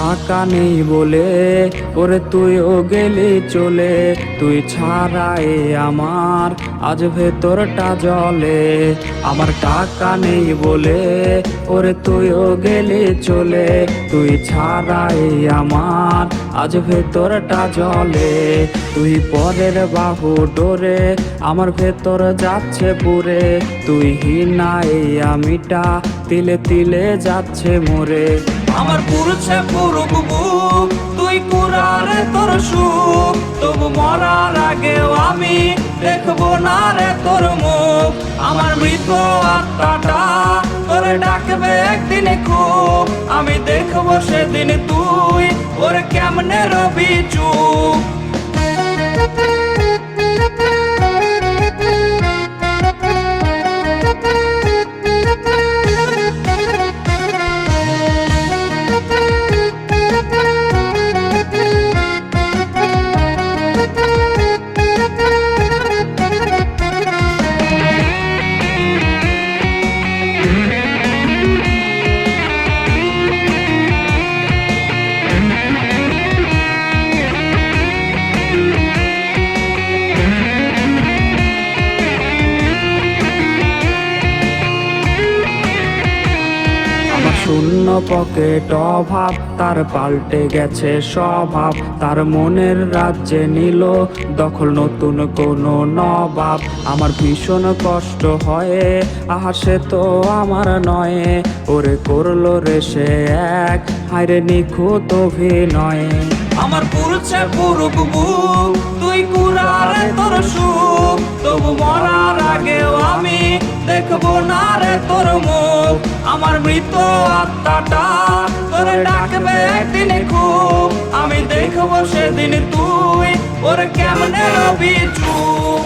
টাকা নেই বলে ওরে তুইও গেলি চলে, তুই ছাড়াই আমার আজ ভেতরটা জ্বলে। আমার টাকা নেই বলে ওরে তুইও গেলি চলে, তুই ছাড়াই আমার আজ ভেতরটা জ্বলে। তুই পরের বাহু ডোরে আমার ভেতর যাচ্ছে পুরে, তুই হিনাই আমিটা তিলে তিলে যাচ্ছে মোরে। আমার পুরুষে পুরুক বুক, তুই কুরারে তোর সুখ, তবু মরার আগেও আমি দেখবো না রে তোর মুখ। আমার মৃত আত্মাটা তোরে ডাকবে একদিন খুব, আমি দেখবো সেদিন তুই ওরে কেমনে রবি চুপ। শূন্য পকেট অভাব, তার পাল্টে গেছে স্বভাব, তার মনের রাজ্যে নিল দখল নতুন কোনো নবাব। আমার ভীষণ কষ্ট হয়, আহা সে তো আমার নয়, ওরে করলো রে সে এক হায়রে নিখুঁত অভিনয়। আমার পুরুষে পুরুক বুক, তুই কুরারে তোর সুখ, তবু মরার আগেও আমি দেখবো না রে তোর মুখ। আমার মৃত আত্মাটা তোরে ডাকবে একদিন খুব, আমি দেখবো সেদিন তুই ওরে কেমনে রবি চুপ।